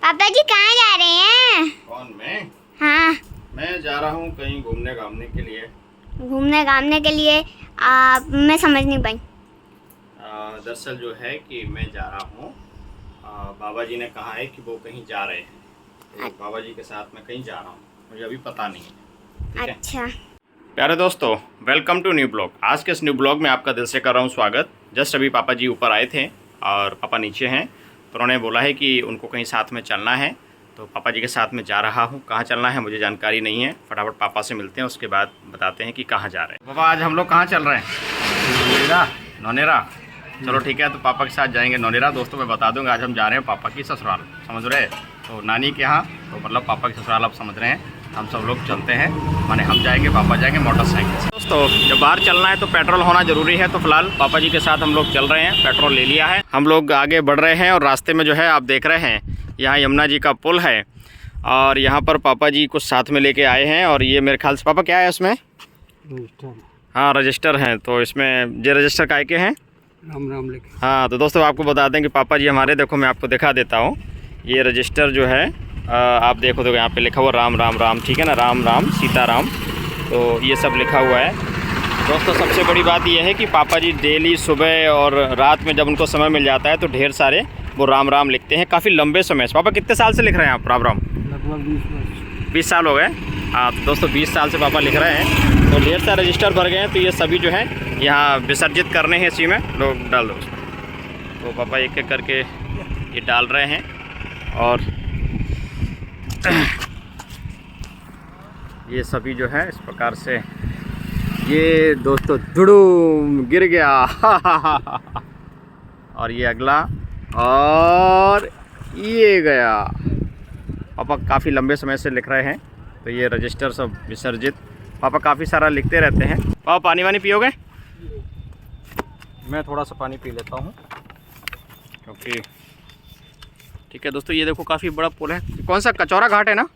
पापा जी कहाँ जा रहे हैं? कौन मैं? हाँ, मैं जा रहा हूँ कहीं घूमने घामने के लिए। घूमने घामने के लिए। मैं समझ नहीं पाई। दरअसल जो है कि मैं जा रहा हूँ, बाबा जी ने कहा है कि वो कहीं जा रहे हैं, तो बाबा जी के साथ मैं कहीं जा रहा हूँ, मुझे अभी पता नहीं है। ठीक है? अच्छा। प्यारे दोस्तों, वेलकम टू न्यू ब्लॉग। आज के इस न्यू ब्लॉग में आपका दिल से कर रहा हूँ स्वागत। जस्ट अभी पापा जी ऊपर आए थे और पापा नीचे हैं, तो उन्होंने बोला है कि उनको कहीं साथ में चलना है, तो पापा जी के साथ में जा रहा हूँ। कहाँ चलना है मुझे जानकारी नहीं है, फटाफट पापा से मिलते हैं, उसके बाद बताते हैं कि कहाँ जा रहे हैं। पापा आज हम लोग कहाँ चल रहे हैं? नौनेरा। चलो ठीक है, तो पापा के साथ जाएंगे नौनेरा। दोस्तों मैं बता दूंगा, आज हम जा रहे हैं पापा की ससुराल, समझ रहे हैं, तो नानी के यहाँ, तो मतलब पापा की ससुराल आप समझ रहे हैं। हम सब लोग चलते हैं, माने हम जाएंगे, पापा जाएंगे मोटरसाइकिल से। दोस्तों जब बाहर चलना है तो पेट्रोल होना ज़रूरी है, तो फिलहाल पापा जी के साथ हम लोग चल रहे हैं। पेट्रोल ले लिया है, हम लोग आगे बढ़ रहे हैं और रास्ते में जो है आप देख रहे हैं यहाँ यमुना जी का पुल है और यहाँ पर पापा जी कुछ साथ में लेके आए हैं। और ये मेरे ख्याल से पापा क्या है उसमें? हाँ रजिस्टर हैं, तो इसमें ये रजिस्टर काय के हैं? राम राम लिखे। हाँ तो दोस्तों आपको बता दें कि पापा जी हमारे, देखो मैं आपको दिखा देता हूँ, ये रजिस्टर जो है आप देखो यहाँ पे लिखा हुआ राम राम राम, ठीक है ना, राम राम सीताराम, तो ये सब लिखा हुआ है। दोस्तों सबसे बड़ी बात यह है कि पापा जी डेली सुबह और रात में जब उनको समय मिल जाता है तो ढेर सारे वो राम राम लिखते हैं, काफ़ी लंबे समय से। पापा कितने साल से लिख रहे हैं आप राम राम? लगभग 20 साल हो गए। हाँ तो दोस्तों 20 साल से पापा लिख रहे हैं, तो ढेर सारे रजिस्टर भर गए हैं, तो ये सभी जो है यहाँ विसर्जित करने हैं, इसी में लोग डाल दो उसमें। तो पापा एक एक करके ये डाल रहे हैं और ये सभी जो है इस प्रकार से, ये दोस्तों दुड़ूम गिर गया और ये अगला और ये गया। पापा काफ़ी लंबे समय से लिख रहे हैं, तो ये रजिस्टर सब विसर्जित। पापा काफ़ी सारा लिखते रहते हैं। पापा पानी वानी पियोगे? मैं थोड़ा सा पानी पी लेता हूँ क्योंकि ठीक है। दोस्तों ये देखो काफ़ी बड़ा पुल है, कौन सा? कचौरा घाट है ना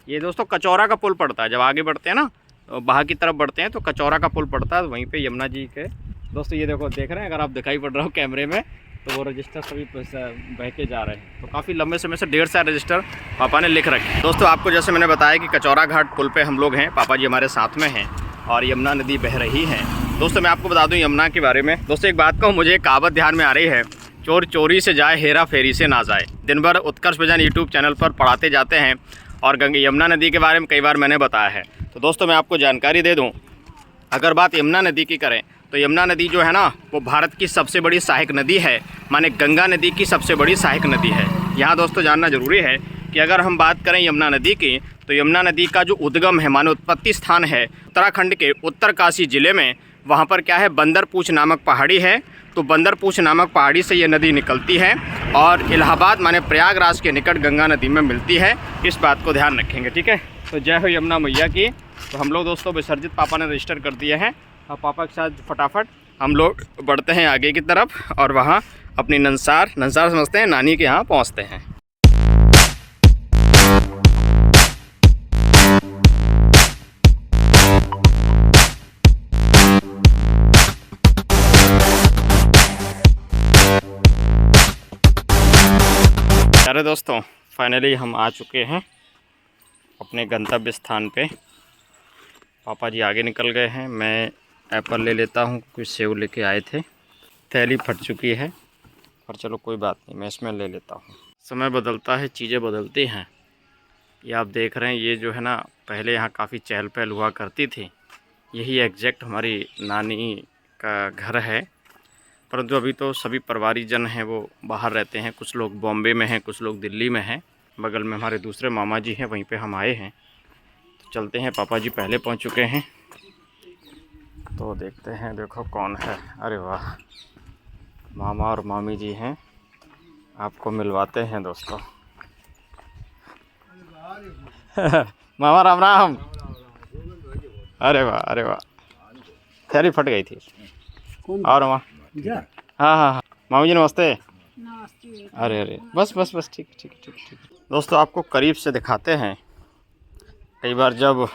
ये दोस्तों, कचौरा का पुल पड़ता है। जब आगे बढ़ते हैं ना, तो बाहर की तरफ बढ़ते हैं तो कचौरा का पुल पड़ता है, वहीं पे यमुना जी के। दोस्तों ये देखो, देख रहे हैं, अगर आप दिखाई पड़ रहा हो कैमरे में, तो वो रजिस्टर सभी बह के जा रहे हैं। तो काफ़ी लंबे समय से ढेर सारे रजिस्टर पापा ने लिख रखे। दोस्तों आपको जैसे मैंने बताया कि कचौरा घाट पुल पे हम लोग हैं, पापा जी हमारे साथ में हैं और यमुना नदी बह रही है। दोस्तों मैं आपको बता दूं यमुना के बारे में। दोस्तों एक बात कहूँ, मुझे कहावत ध्यान में आ रही है, चोर चोरी से जाए, हेरा फेरी से ना जाए। दिन भर उत्कर्ष भजन यूट्यूब चैनल पर पढ़ाते जाते हैं और यमुना नदी के बारे में कई बार मैंने बताया है। तो दोस्तों मैं आपको जानकारी दे दूं, अगर बात यमुना नदी की करें तो यमुना नदी जो है ना, वो भारत की सबसे बड़ी सहायक नदी है, माने गंगा नदी की सबसे बड़ी सहायक नदी है। यहाँ दोस्तों जानना जरूरी है कि अगर हम बात करें यमुना नदी की, तो यमुना नदी का जो उद्गम है, माने उत्पत्ति स्थान है उत्तराखंड के उत्तरकाशी ज़िले में। वहाँ पर क्या है, बंदरपूछ नामक पहाड़ी है, तो बंदरपूछ नामक पहाड़ी से ये नदी निकलती है और इलाहाबाद माने प्रयागराज के निकट गंगा नदी में मिलती है। इस बात को ध्यान रखेंगे, ठीक है। तो जय हो यमुना मैया की। तो हम लोग दोस्तों विसर्जित पापा ने रजिस्टर कर दिए हैं और पापा के साथ फटाफट हम लोग बढ़ते हैं आगे की तरफ और वहाँ अपनी नंसार समझते हैं, नानी के यहाँ पहुँचते हैं। अरे दोस्तों फाइनली हम आ चुके हैं अपने गंतव्य स्थान पे। पापा जी आगे निकल गए हैं, मैं एप्पल ले लेता हूँ, कुछ सेव लेके आए थे। थैली फट चुकी है पर चलो कोई बात नहीं, मैं इसमें ले लेता हूँ। समय बदलता है, चीज़ें बदलती हैं। ये आप देख रहे हैं, ये जो है ना, पहले यहाँ काफ़ी चहल पहल हुआ करती थी। यही एग्जैक्ट हमारी नानी का घर है, परंतु अभी तो सभी परिवारीजन हैं वो बाहर रहते हैं, कुछ लोग बॉम्बे में हैं, कुछ लोग दिल्ली में हैं। बगल में हमारे दूसरे मामा जी हैं, वहीं पे हम आए हैं। तो चलते हैं, पापा जी पहले पहुंच चुके हैं, तो देखते हैं। देखो कौन है, अरे वाह, मामा और मामी जी हैं, आपको मिलवाते हैं दोस्तों। मामा राम राम। अरे वाह अरे वाह, थैली फट गई थी। और वहाँ हाँ हाँ हाँ, मामी जी नमस्ते। अरे अरे बस बस बस, ठीक ठीक ठीक ठीक। दोस्तों आपको करीब से दिखाते हैं, कई बार जब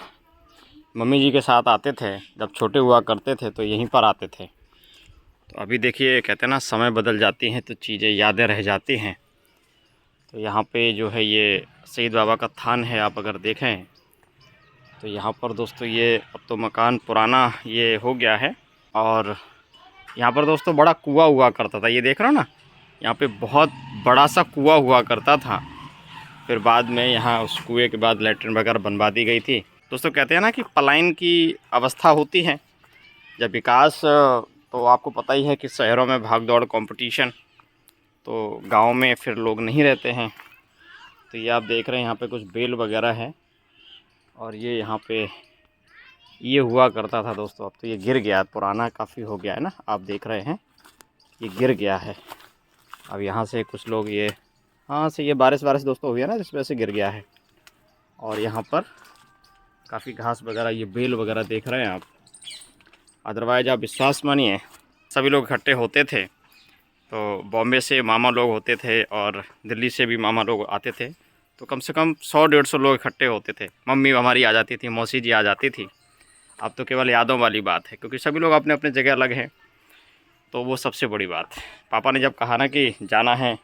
मम्मी जी के साथ आते थे, जब छोटे हुआ करते थे तो यहीं पर आते थे। तो अभी देखिए, कहते हैं ना समय बदल जाती हैं तो चीज़ें यादें रह जाती हैं। तो यहाँ पे जो है ये सईद बाबा का थान है। आप अगर देखें तो यहाँ पर दोस्तों ये अब तो मकान पुराना ये हो गया है। और यहाँ पर दोस्तों बड़ा कुआं हुआ करता था, ये देख रहे हो ना, यहाँ पे बहुत बड़ा सा कुआं हुआ करता था। फिर बाद में यहाँ उस कुएं के बाद लैट्रिन वगैरह बनवा दी गई थी। दोस्तों कहते हैं ना कि पलायन की अवस्था होती है जब विकास, तो आपको पता ही है कि शहरों में भाग दौड़ कंपटीशन, तो गांव में फिर लोग नहीं रहते हैं। तो ये आप देख रहे हैं यहाँ पे कुछ बेल वगैरह है और ये यहाँ पे ये हुआ करता था दोस्तों। अब तो ये गिर गया, पुराना काफ़ी हो गया है ना, आप देख रहे हैं ये गिर गया है। अब यहाँ से कुछ लोग ये हाँ से ये बारिश दोस्तों हुई है ना, जिस वजह से गिर गया है। और यहाँ पर काफ़ी घास वगैरह, ये बेल वगैरह देख रहे हैं आप। अदरवाइज आप विश्वास मानिए, सभी लोग इकट्ठे होते थे। तो बॉम्बे से मामा लोग होते थे और दिल्ली से भी मामा लोग आते थे, तो कम से कम 100-150 लोग इकट्ठे होते थे। मम्मी हमारी आ जाती थी, मौसी जी आ जाती थी। अब तो केवल यादों वाली बात है, क्योंकि सभी लोग अपने अपने जगह अलग हैं, तो वो सबसे बड़ी बात है। पापा ने जब कहा ना कि जाना है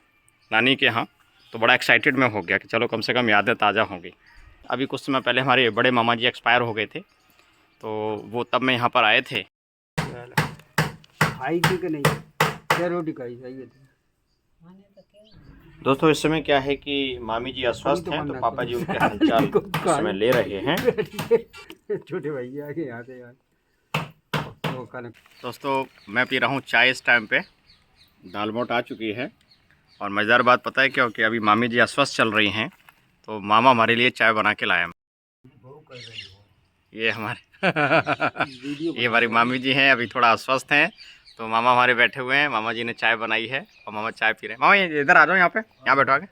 नानी के यहाँ, तो बड़ा एक्साइटेड में हो गया कि चलो कम से कम यादें ताज़ा होंगी। अभी कुछ समय पहले हमारे बड़े मामा जी एक्सपायर हो गए थे, तो वो तब मैं यहाँ पर आए थे। खाई थी कि नहीं? क्या रोटी खाई? सही है दोस्तों इस समय क्या है कि मामी जी अस्वस्थ हैं, तो पापा जी उनके हालचाल इस समय ले रहे हैं। छोटे भैया के यहाँ से यार। दोस्तों मैं पी रहा हूँ चाय इस टाइम पे। दाल मोट आ चुकी है और मज़ेदार बात पता है क्या, कि अभी मामी जी अस्वस्थ चल रही हैं, तो मामा हमारे लिए चाय बना के लाए। ये हमारे ये हमारी मामी जी हैं, अभी थोड़ा अस्वस्थ हैं, तो मामा हमारे बैठे हुए हैं। मामा जी ने चाय बनाई है और मामा चाय पी रहे हैं। मामा ये इधर आ जाओ, यहाँ पे यहाँ बैठो आगे।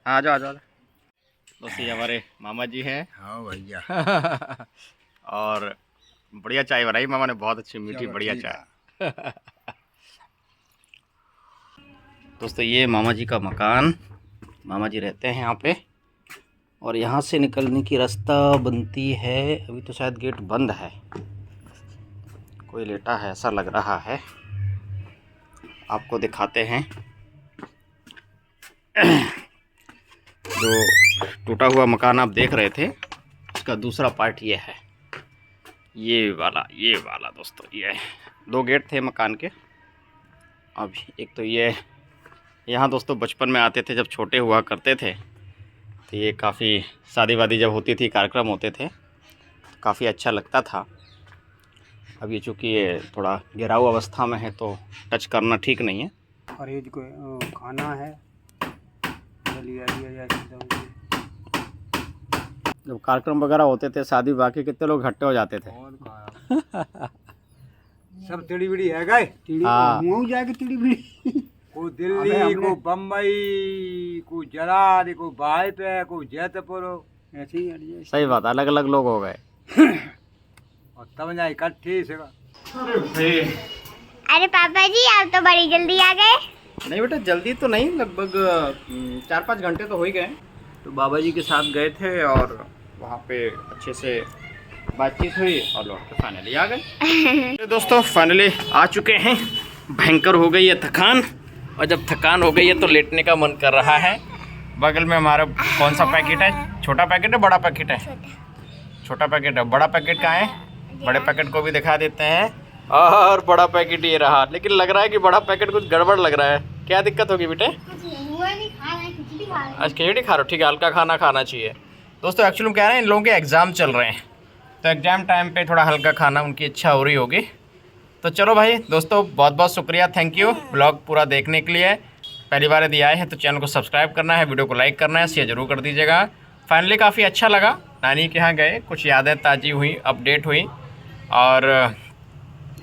हाँ आ जाओ आ जाओ। दोस्तों ये हमारे मामा जी हैं। हाँ भैया। और बढ़िया चाय बनाई मामा ने, बहुत अच्छी मीठी बढ़िया चाय। दोस्तों ये मामा जी का मकान, मामा जी रहते हैं यहाँ पे। और यहाँ से निकलने की रास्ता बनती है, अभी तो शायद गेट बंद है, कोई लेटा है ऐसा लग रहा है। आपको दिखाते हैं। जो टूटा हुआ मकान आप देख रहे थे, उसका दूसरा पार्ट ये है, ये वाला दोस्तों। ये 2 गेट थे मकान के। अभी एक तो ये यहाँ दोस्तों बचपन में आते थे जब छोटे हुआ करते थे, तो ये काफ़ी शादी वादी जब होती थी, कार्यक्रम होते थे, तो काफ़ी अच्छा लगता था। अब ये चूँकि ये थोड़ा गिराऊ अवस्था में है, तो टच करना ठीक नहीं है। और ये को खाना है जब कार्यक्रम वगैरह होते थे, शादी बाकी, कितने लोग इकट्ठे हो जाते थे। सब टिड़ी बिड़ी है गए। हाँ। मुँह जाके टिड़ी बिड़ी। को दिल्ली, को बम्बई, को जलाल, को बाई पे, को जैतपुर, ऐसे ही। सही बात, अलग अलग लोग हो गए। और तब जा इकट्ठे से। अरे पापा जी आप तो बड़ी जल्दी आ गए। नहीं बेटा जल्दी तो नहीं, लगभग 4-5 घंटे तो हो ही गए। तो बाबा जी के साथ गए थे और वहाँ पे अच्छे से बातचीत हुई और लौट के फाइनली आ गए। तो दोस्तों फाइनली आ चुके हैं। भयंकर हो गई है थकान, और जब थकान हो गई है तो लेटने का मन कर रहा है। बगल में हमारा कौन सा पैकेट है? छोटा पैकेट है बड़ा पैकेट है? छोटा पैकेट है। बड़ा पैकेट कहाँ है? बड़े पैकेट को भी दिखा देते हैं। और बड़ा पैकेट ये रहा, लेकिन लग रहा है कि बड़ा पैकेट कुछ गड़बड़ लग रहा है। क्या दिक्कत होगी बेटे? आज खिचड़ी खा रहे हो? ठीक है, हल्का खाना खाना चाहिए। दोस्तों एक्चुअली कह रहे हैं इन लोगों के एग्ज़ाम चल रहे हैं, तो एग्ज़ाम टाइम पे थोड़ा हल्का खाना उनकी इच्छा हो रही होगी। तो चलो भाई दोस्तों, बहुत बहुत शुक्रिया, थैंक यू ब्लॉग पूरा देखने के लिए। पहली बार यदि आए हैं तो चैनल को सब्सक्राइब करना है, वीडियो को लाइक करना है, शेयर ज़रूर कर दीजिएगा। फाइनली काफ़ी अच्छा लगा, नानी के यहाँ गए, कुछ यादें ताज़ी हुई, अपडेट हुई, और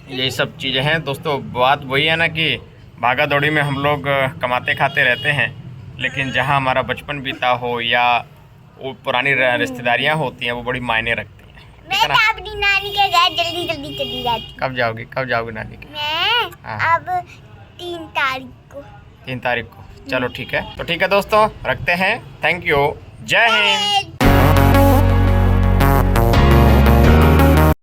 यही सब चीज़ें हैं दोस्तों। बात वही है ना कि भागा दौड़ी में हम लोग कमाते खाते रहते हैं, लेकिन जहाँ हमारा बचपन बीता हो या वो पुरानी रिश्तेदारियाँ होती हैं, वो बड़ी मायने रखती हैं। मैं तो अपनी नानी के घर जल्दी जल्दी चली जाती। कब जाओगी नानी के? मैं अब 3 तारीख को। 3 तारीख को, चलो ठीक है। तो ठीक है दोस्तों, रखते हैं। थैंक यू, जय हिंद।